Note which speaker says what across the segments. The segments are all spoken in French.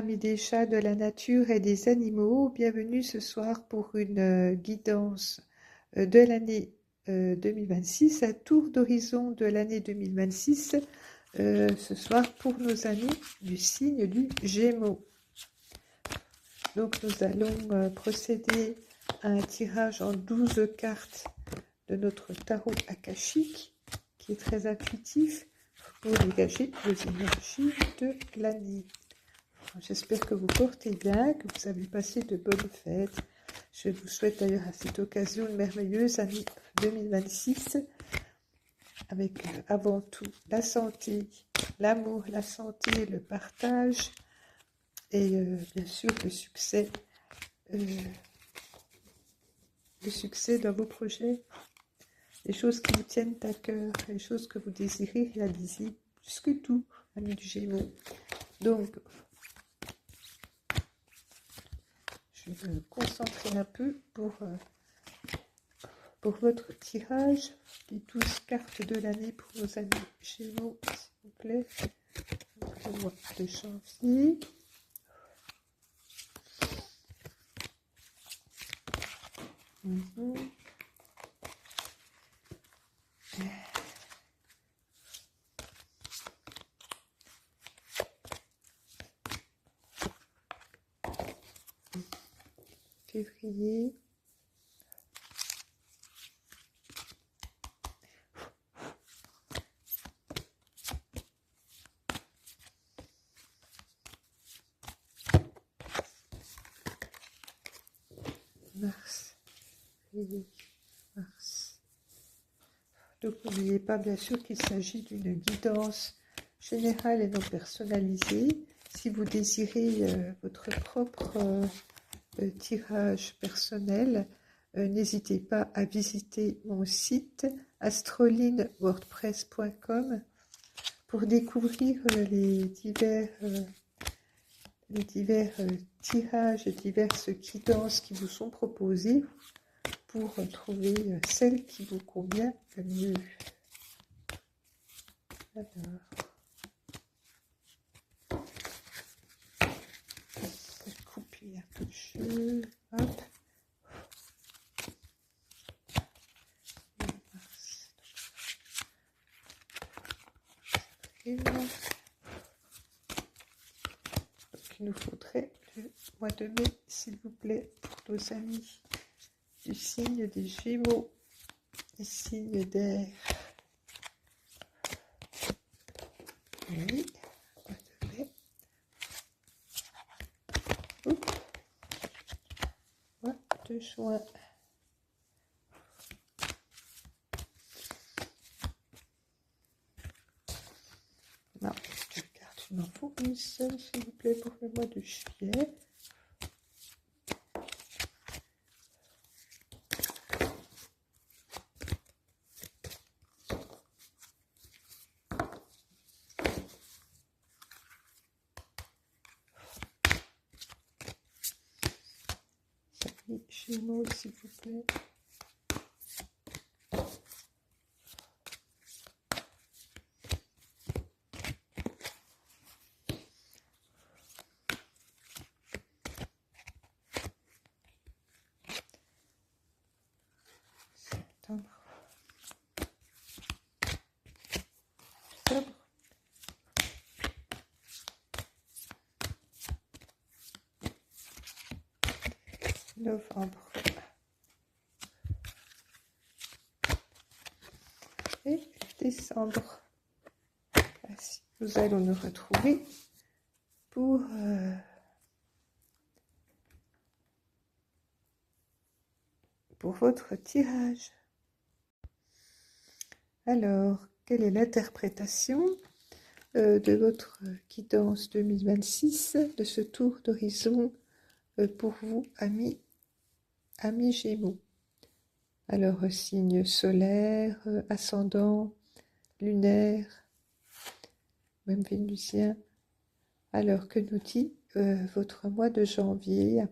Speaker 1: amis des chats, de la nature et des animaux, bienvenue ce soir pour une guidance de l'année 2026, un tour d'horizon de l'année 2026, ce soir pour nos amis du signe du Gémeaux. Donc nous allons procéder à un tirage en 12 cartes de notre tarot akashique, qui est très intuitif pour dégager vos énergies de l'année. J'espère que vous portez bien, que vous avez passé de bonnes fêtes. Je vous souhaite d'ailleurs à cette occasion une merveilleuse année 2026, avec avant tout la santé, l'amour, la santé, le partage et bien sûr le succès dans vos projets, les choses qui vous tiennent à cœur, les choses que vous désirez réaliser, plus que tout, amis du Gémeaux. Donc, je vais me concentrer un peu pour votre tirage des 12 cartes de l'année pour nos amis Gémeaux, s'il vous plaît. Donc, le mois de janvier. Février. Mars. Février. Mars. Donc n'oubliez pas bien sûr qu'il s'agit d'une guidance générale et non personnalisée. Si vous désirez votre propre tirage personnel, n'hésitez pas à visiter mon site astrolinewordpress.com pour découvrir les divers tirages et diverses guidances qui vous sont proposées pour trouver celle qui vous convient le mieux. Alors, couper un peu de jeu. Hop. Donc, il nous faudrait le mois de mai, s'il vous plaît, pour nos amis du signe des Gémeaux, des signes d'air. Oui, mois de mai. Oups. Mois de juin. Non, je garde, il m'en faut une seule, s'il vous plaît, pour le mois de juillet. Gémeaux, s'il vous plaît. Septembre. Octobre. Novembre. Et décembre. Ainsi, nous allons nous retrouver pour votre tirage. Alors, quelle est l'interprétation de votre guidance 2026, de ce tour d'horizon pour vous, amis Gémeaux? Alors, signe solaire, ascendant, lunaire, même vénusien. Alors, que nous dit votre mois de janvier?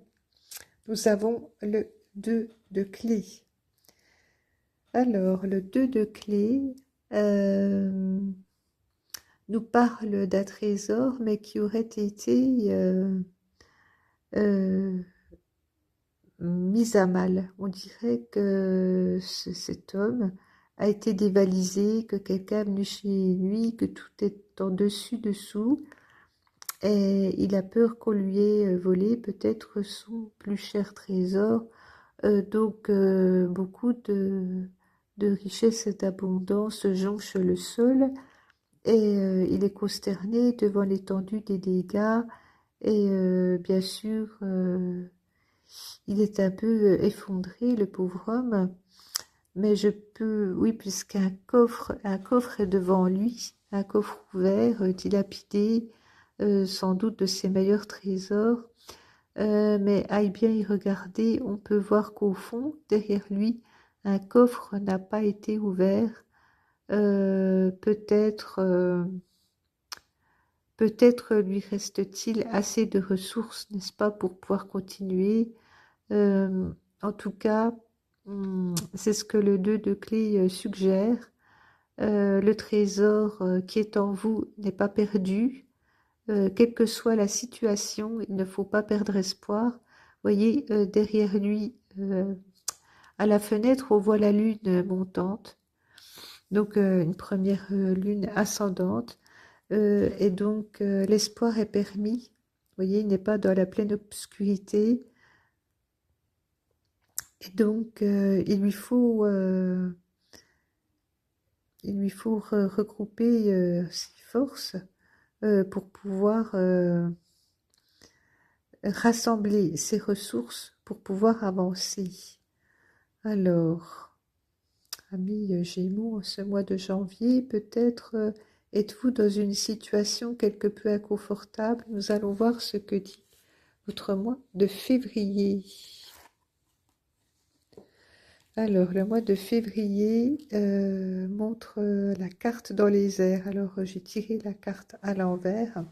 Speaker 1: Nous avons le 2 de clé. Alors, le 2 de clé nous parle d'un trésor, mais qui aurait été euh, mis à mal. On dirait que cet homme a été dévalisé, que quelqu'un est venu chez lui, que tout est en dessus-dessous, et il a peur qu'on lui ait volé peut-être son plus cher trésor. Donc beaucoup de richesse et d'abondance jonchent le sol, et il est consterné devant l'étendue des dégâts, et bien sûr, il est un peu effondré, le pauvre homme, mais je peux, oui, un coffre est devant lui, un coffre ouvert, dilapidé, sans doute de ses meilleurs trésors, mais aille bien y regarder, on peut voir qu'au fond, derrière lui, un coffre n'a pas été ouvert. Peut-être lui reste-t-il assez de ressources, n'est-ce pas, pour pouvoir continuer. En tout cas, c'est ce que le 2 de clé suggère. Le trésor qui est en vous n'est pas perdu. Quelle que soit la situation, il ne faut pas perdre espoir. Voyez, derrière lui, à la fenêtre, on voit la lune montante, donc une première lune ascendante, et donc l'espoir est permis. Voyez, il n'est pas dans la pleine obscurité, et donc il lui faut regrouper ses forces pour pouvoir rassembler ses ressources pour pouvoir avancer. Alors, amis Gémeaux, en ce mois de janvier, peut-être êtes-vous dans une situation quelque peu inconfortable. Nous allons voir ce que dit votre mois de février. Alors, le mois de février montre la carte dans les airs. Alors, j'ai tiré la carte à l'envers.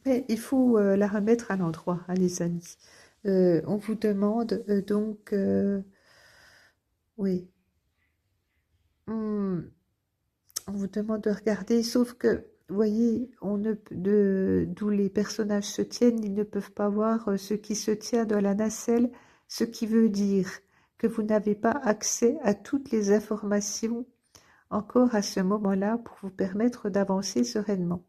Speaker 1: Mais il faut la remettre à l'endroit, hein, les amis. On vous demande oui, on vous demande de regarder, sauf que, vous voyez, d'où les personnages se tiennent, ils ne peuvent pas voir ce qui se tient dans la nacelle, ce qui veut dire que vous n'avez pas accès à toutes les informations encore à ce moment-là pour vous permettre d'avancer sereinement.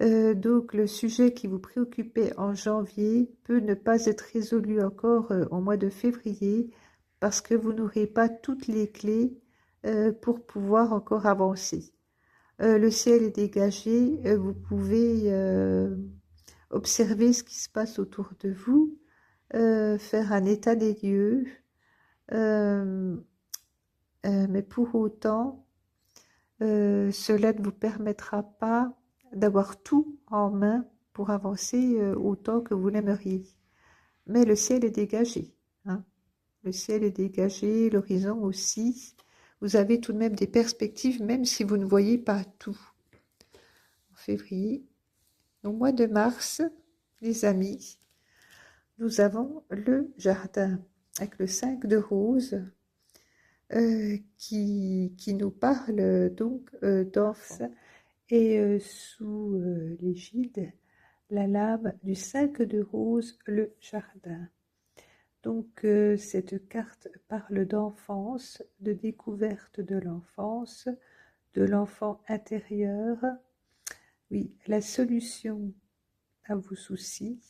Speaker 1: Donc le sujet qui vous préoccupait en janvier peut ne pas être résolu encore au mois de février parce que vous n'aurez pas toutes les clés pour pouvoir encore avancer. Le ciel est dégagé, vous pouvez observer ce qui se passe autour de vous, faire un état des lieux, mais pour autant, cela ne vous permettra pas d'avoir tout en main pour avancer autant que vous l'aimeriez. Mais le ciel est dégagé, hein. Le ciel est dégagé, l'horizon aussi. Vous avez tout de même des perspectives, même si vous ne voyez pas tout. En février, au mois de mars, les amis, nous avons le jardin avec le 5 de rose qui nous parle donc d'enfants. Et sous l'égide, la lame du 5 de rose, le jardin. Donc cette carte parle d'enfance, de découverte de l'enfant intérieur. Oui, la solution à vos soucis.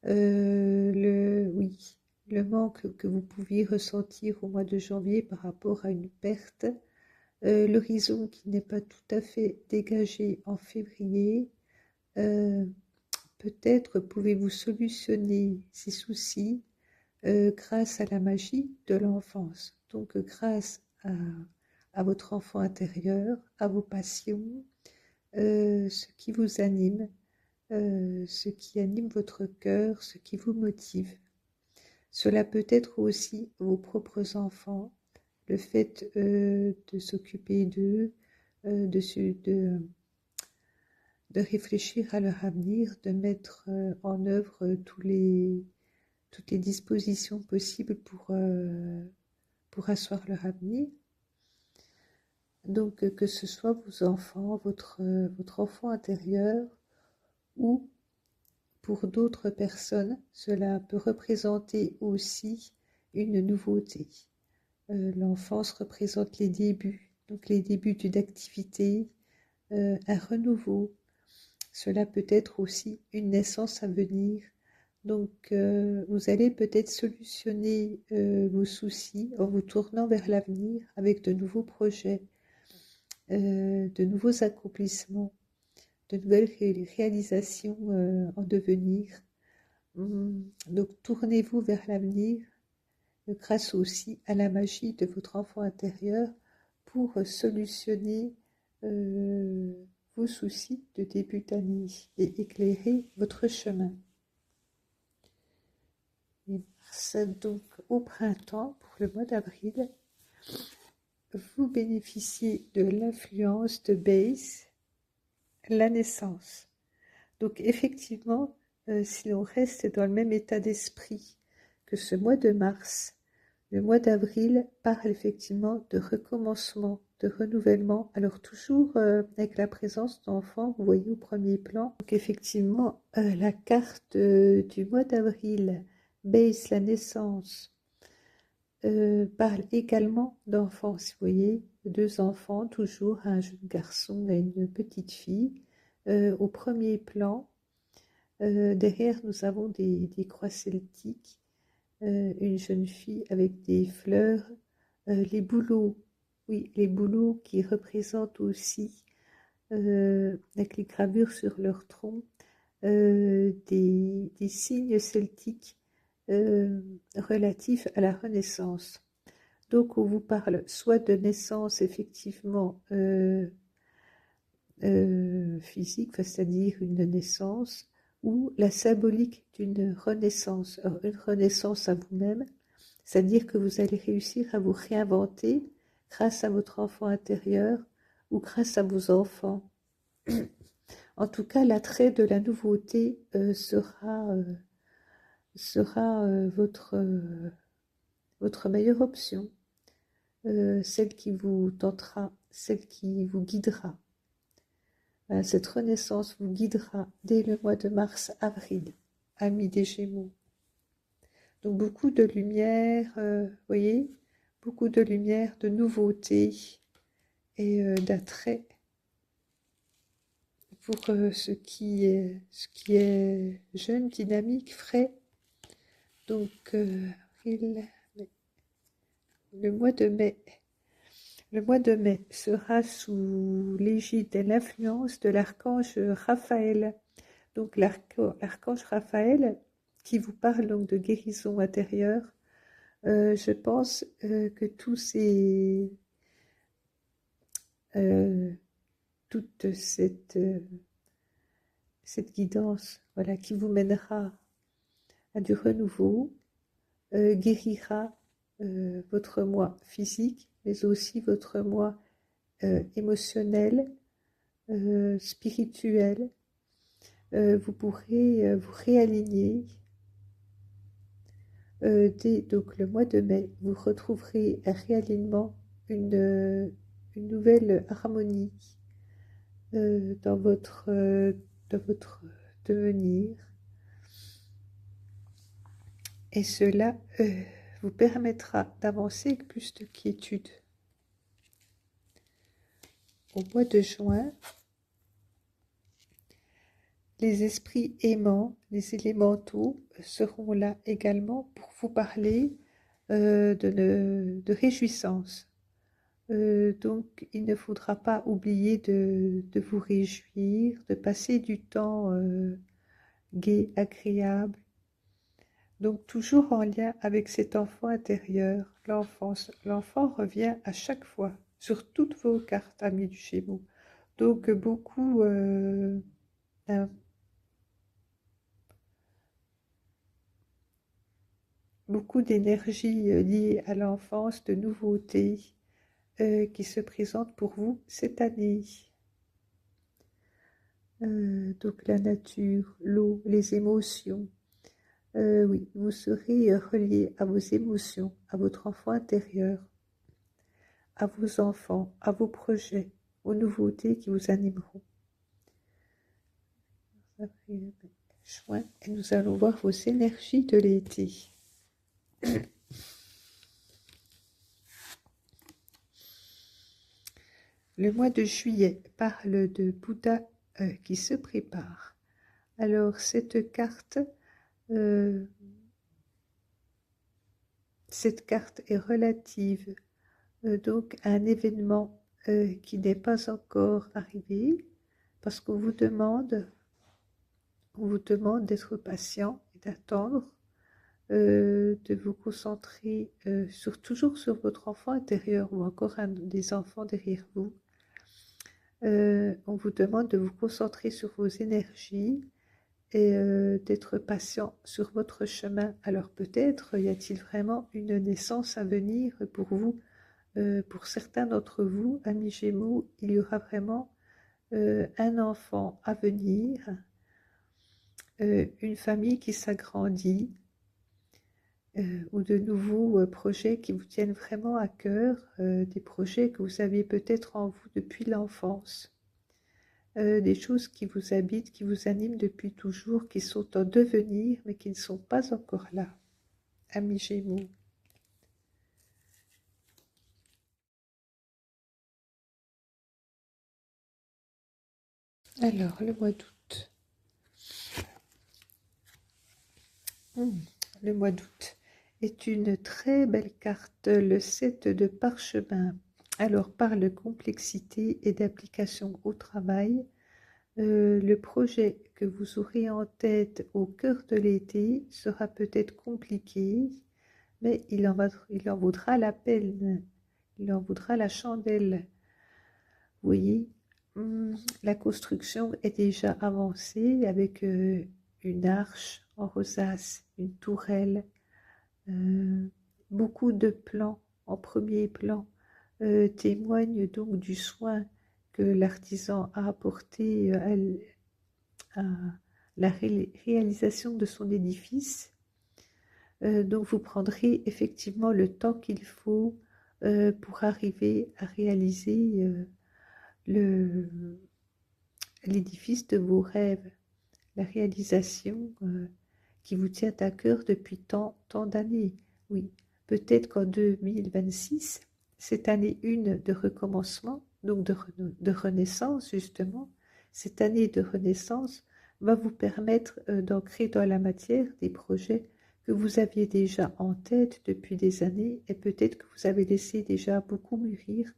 Speaker 1: Oui, le manque que vous pouviez ressentir au mois de janvier par rapport à une perte. L'horizon qui n'est pas tout à fait dégagé en février. Peut-être pouvez-vous solutionner ces soucis grâce à la magie de l'enfance. Donc grâce à votre enfant intérieur, à vos passions, ce qui vous anime, ce qui anime votre cœur, ce qui vous motive. Cela peut être aussi vos propres enfants, le fait de s'occuper d'eux, de réfléchir à leur avenir, de mettre en œuvre toutes les dispositions possibles pour asseoir leur avenir. Donc que ce soit vos enfants, votre enfant intérieur ou pour d'autres personnes, cela peut représenter aussi une nouveauté. L'enfance représente les débuts, donc les débuts d'une activité, un renouveau. Cela peut être aussi une naissance à venir. Donc, vous allez peut-être solutionner vos soucis en vous tournant vers l'avenir avec de nouveaux projets, de nouveaux accomplissements, de nouvelles réalisations en devenir. Donc, tournez-vous vers l'avenir grâce aussi à la magie de votre enfant intérieur pour solutionner vos soucis de début d'année et éclairer votre chemin. Et Mars, donc au printemps, pour le mois d'avril, vous bénéficiez de l'influence de Béis, la naissance. Donc effectivement, si l'on reste dans le même état d'esprit que ce mois de mars, le mois d'avril parle effectivement de recommencement, de renouvellement. Alors toujours avec la présence d'enfants, vous voyez au premier plan. Donc effectivement, la carte du mois d'avril, Béis, la naissance, parle également d'enfants. Vous voyez, deux enfants, toujours un jeune garçon et une petite fille. Au premier plan, derrière, nous avons des croix celtiques, une jeune fille avec des fleurs, les bouleaux, oui, les bouleaux qui représentent aussi, avec les gravures sur leur tronc, des signes celtiques relatifs à la Renaissance. Donc, on vous parle soit de naissance effectivement physique, c'est-à-dire une naissance, ou la symbolique d'une renaissance. Alors, une renaissance à vous-même, c'est-à-dire que vous allez réussir à vous réinventer grâce à votre enfant intérieur ou grâce à vos enfants. En tout cas, l'attrait de la nouveauté sera votre meilleure option, celle qui vous tentera, celle qui vous guidera. Cette renaissance vous guidera dès le mois de mars-avril, amis des Gémeaux. Donc beaucoup de lumière, voyez, beaucoup de lumière, de nouveauté et d'attrait pour ce qui est jeune, dynamique, frais. Donc le mois de mai. Le mois de mai sera sous l'égide et l'influence de l'archange Raphaël. Donc l'archange Raphaël qui vous parle donc de guérison intérieure. Je pense que toute cette guidance, voilà, qui vous mènera à du renouveau, guérira votre moi physique, mais aussi votre moi émotionnel, spirituel. Vous pourrez vous réaligner. Dès donc, le mois de mai, vous retrouverez un réalignement, une nouvelle harmonie dans votre devenir. Et cela vous permettra d'avancer avec plus de quiétude. Au mois de juin, les esprits aimants, les élémentaux seront là également pour vous parler de réjouissance. Donc, il ne faudra pas oublier de vous réjouir, de passer du temps gai, agréable. Donc, toujours en lien avec cet enfant intérieur, l'enfance. L'enfant revient à chaque fois sur toutes vos cartes, amis du Gémeaux. Donc, beaucoup d'énergie liée à l'enfance, de nouveautés qui se présentent pour vous cette année. Donc la nature, l'eau, les émotions. Oui, vous serez relié à vos émotions, à votre enfant intérieur, à vos enfants, à vos projets, aux nouveautés qui vous animeront. Avril, mai, juin, et nous allons voir vos énergies de l'été. Le mois de juillet parle de Bouddha qui se prépare. Alors cette carte est relative donc à un événement qui n'est pas encore arrivé, parce qu'on vous demande d'être patient et d'attendre, de vous concentrer toujours sur votre enfant intérieur ou encore un des enfants derrière vous. On vous demande de vous concentrer sur vos énergies et d'être patient sur votre chemin. Alors peut-être y a-t-il vraiment une naissance à venir pour vous. Pour certains d'entre vous, amis Gémeaux, il y aura vraiment un enfant à venir, une famille qui s'agrandit, ou de nouveaux projets qui vous tiennent vraiment à cœur, des projets que vous aviez peut-être en vous depuis l'enfance, des choses qui vous habitent, qui vous animent depuis toujours, qui sont en devenir, mais qui ne sont pas encore là, amis Gémeaux. Alors, le mois d'août. Le mois d'août est une très belle carte, le 7 de parchemin. Alors, parle complexité et d'application au travail. Le projet que vous aurez en tête au cœur de l'été sera peut-être compliqué, mais il en vaudra la peine, il en vaudra la chandelle. Vous voyez, la construction est déjà avancée avec une arche en rosace, une tourelle, beaucoup de plans en premier plan témoignent donc du soin que l'artisan a apporté à la réalisation de son édifice. Donc vous prendrez effectivement le temps qu'il faut pour arriver à réaliser l'édifice de vos rêves, la réalisation qui vous tient à cœur depuis tant d'années. Oui, peut-être qu'en 2026, cette année 1 de recommencement, donc de renaissance justement, cette année de renaissance va vous permettre d'ancrer dans la matière des projets que vous aviez déjà en tête depuis des années et peut-être que vous avez laissé déjà beaucoup mûrir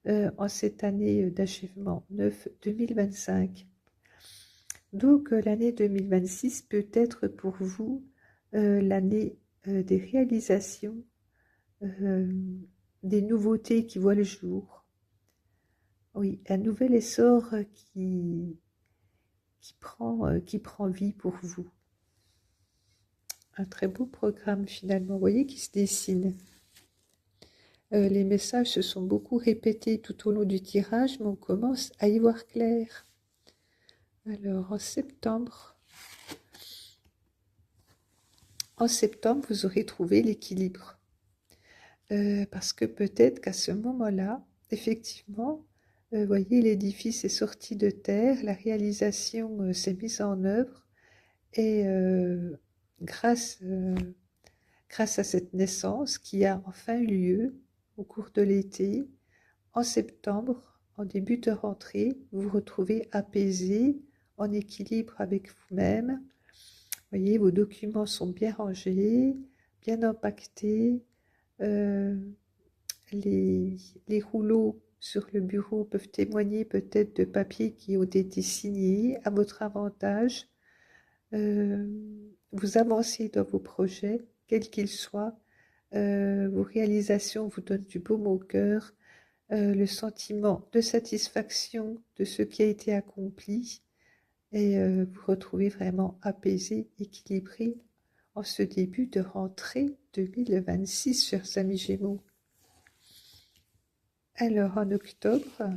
Speaker 1: en cette année d'achèvement 9 2025. Donc l'année 2026 peut être pour vous l'année des réalisations, des nouveautés qui voient le jour. Oui, un nouvel essor qui prend vie pour vous. Un très beau programme finalement, vous voyez, qui se dessine. Les messages se sont beaucoup répétés tout au long du tirage, mais on commence à y voir clair. Alors, en septembre, vous aurez trouvé l'équilibre. Parce que peut-être qu'à ce moment-là, effectivement, voyez, l'édifice est sorti de terre, la réalisation s'est mise en œuvre, et grâce à cette naissance qui a enfin eu lieu au cours de l'été, en septembre, en début de rentrée, vous vous retrouvez apaisé, en équilibre avec vous-même. Voyez, vos documents sont bien rangés, bien empaquetés. Les rouleaux sur le bureau peuvent témoigner peut-être de papiers qui ont été signés à votre avantage. Vous avancez dans vos projets, quels qu'ils soient. Vos réalisations vous donnent du baume au cœur, le sentiment de satisfaction de ce qui a été accompli, et vous retrouvez vraiment apaisé, équilibré en ce début de rentrée 2026, chers amis Gémeaux. Alors, en octobre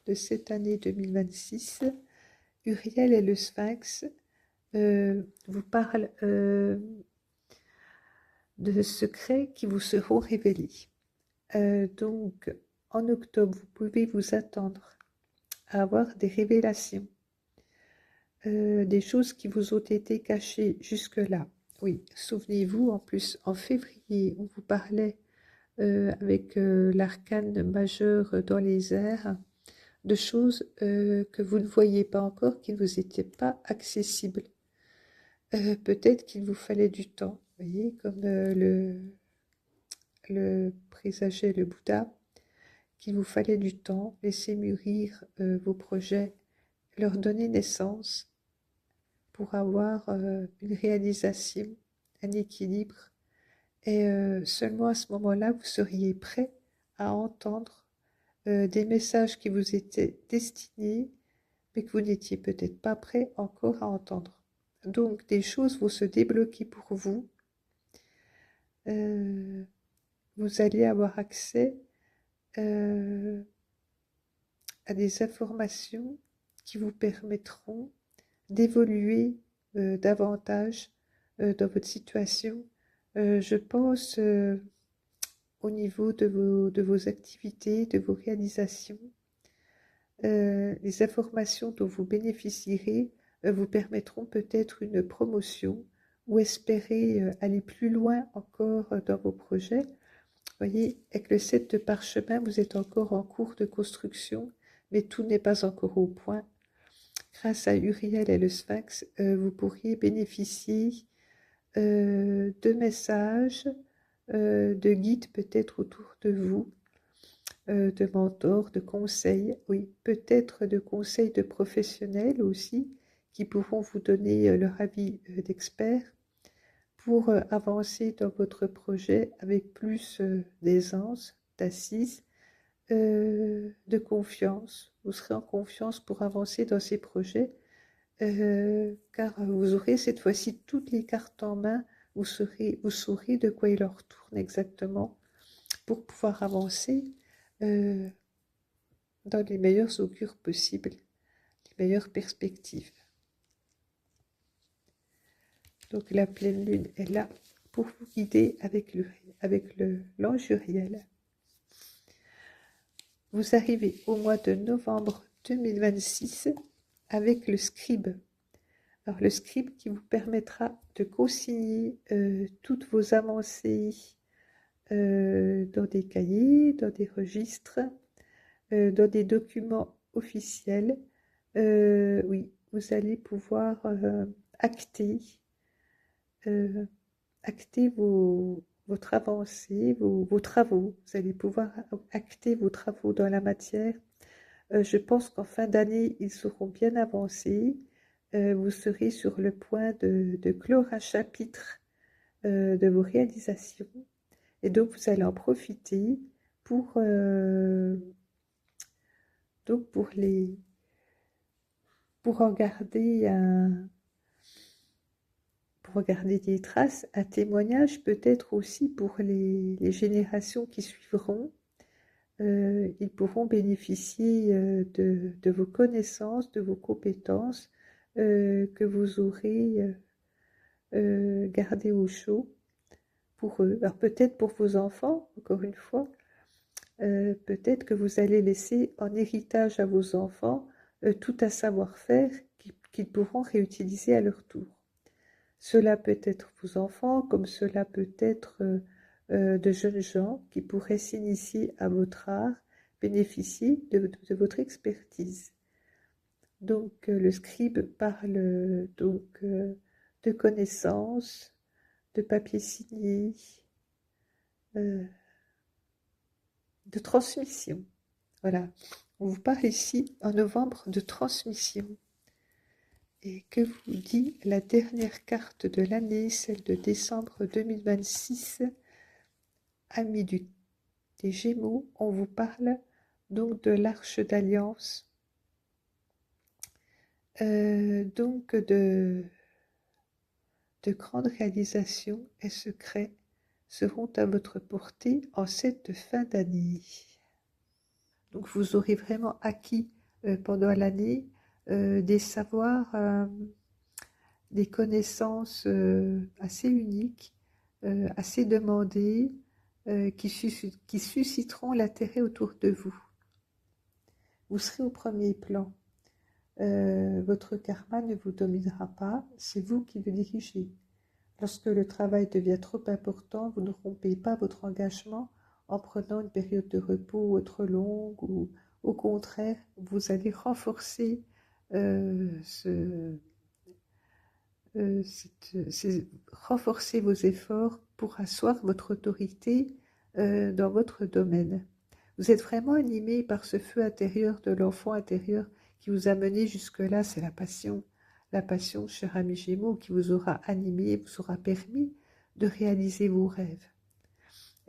Speaker 1: de cette année 2026, Uriel et le Sphinx vous parlent de secrets qui vous seront révélés. Donc, en octobre, vous pouvez vous attendre à avoir des révélations, des choses qui vous ont été cachées jusque-là. Oui, souvenez-vous, en plus, en février, on vous parlait avec l'arcane majeur dans les airs, de choses que vous ne voyiez pas encore, qui ne vous étaient pas accessibles. Peut-être qu'il vous fallait du temps, vous voyez, comme le présageait le Bouddha, qu'il vous fallait du temps, laisser mûrir vos projets, leur donner naissance pour avoir une réalisation, un équilibre. Et seulement à ce moment-là, vous seriez prêt à entendre des messages qui vous étaient destinés, mais que vous n'étiez peut-être pas prêt encore à entendre. Donc, des choses vont se débloquer pour vous. Vous allez avoir accès à des informations qui vous permettront d'évoluer davantage dans votre situation. Je pense au niveau de vos activités, de vos réalisations. Les informations dont vous bénéficierez vous permettront peut-être une promotion ou espérer aller plus loin encore dans vos projets. Vous voyez, avec le 7 de parchemin, vous êtes encore en cours de construction, mais tout n'est pas encore au point. Grâce à Uriel et le Sphinx, vous pourriez bénéficier de messages, de guides peut-être autour de vous, de mentors, de conseils, oui, peut-être de conseils de professionnels aussi, qui pourront vous donner leur avis d'experts pour avancer dans votre projet avec plus d'aisance, d'assise, de confiance. Vous serez en confiance pour avancer dans ces projets, car vous aurez cette fois-ci toutes les cartes en main, vous saurez de quoi il en retourne exactement pour pouvoir avancer dans les meilleurs augures possibles, les meilleures perspectives. Donc la pleine lune est là pour vous guider avec l'ange Uriel. Vous arrivez au mois de novembre 2026 avec le scribe. Alors le scribe qui vous permettra de consigner toutes vos avancées dans des cahiers, dans des registres, dans des documents officiels. Oui, vous allez pouvoir acter votre avancée, vos travaux. Vous allez pouvoir acter vos travaux dans la matière. Je pense qu'en fin d'année, ils seront bien avancés. Vous serez sur le point de clore un chapitre de vos réalisations. Et donc, vous allez en profiter pour, donc pour en garder pour garder des traces, un témoignage peut-être aussi pour les générations qui suivront. Ils pourront bénéficier de vos connaissances, de vos compétences que vous aurez gardées au chaud pour eux. Alors peut-être pour vos enfants, encore une fois, peut-être que vous allez laisser en héritage à vos enfants tout un savoir-faire qu'ils pourront réutiliser à leur tour. Cela peut être vos enfants, comme cela peut être de jeunes gens qui pourraient s'initier à votre art, bénéficier de votre expertise. Donc le scribe parle donc de connaissances, de papier signé, de transmission. Voilà, on vous parle ici en novembre de transmission. Et que vous dit la dernière carte de l'année, celle de décembre 2026, amis des Gémeaux, on vous parle donc de l'Arche d'Alliance, donc de grandes réalisations et secrets seront à votre portée en cette fin d'année. Donc vous aurez vraiment acquis pendant l'année des savoirs, des connaissances assez uniques, assez demandées, qui susciteront l'intérêt autour de vous. Vous serez au premier plan. Votre karma ne vous dominera pas, c'est vous qui vous dirigez. Lorsque le travail devient trop important, vous ne rompez pas votre engagement en prenant une période de repos ou autre longue, ou au contraire, vous allez renforcer renforcer vos efforts pour asseoir votre autorité dans votre domaine. Vous êtes vraiment animé par ce feu intérieur de l'enfant intérieur qui vous a mené jusque-là, c'est la passion, cher ami Gémeaux, qui vous aura animé, vous aura permis de réaliser vos rêves.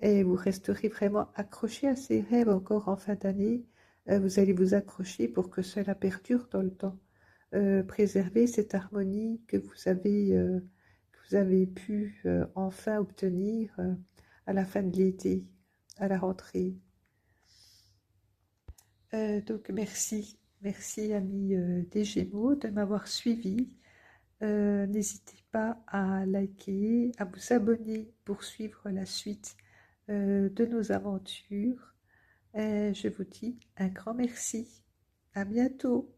Speaker 1: Et vous resterez vraiment accroché à ces rêves encore en fin d'année. Vous allez vous accrocher pour que cela perdure dans le temps. Préserver cette harmonie que vous avez pu enfin obtenir à la fin de l'été, à la rentrée. Donc merci amis des Gémeaux de m'avoir suivi. N'hésitez pas à liker, à vous abonner pour suivre la suite de nos aventures. Je vous dis un grand merci. À bientôt.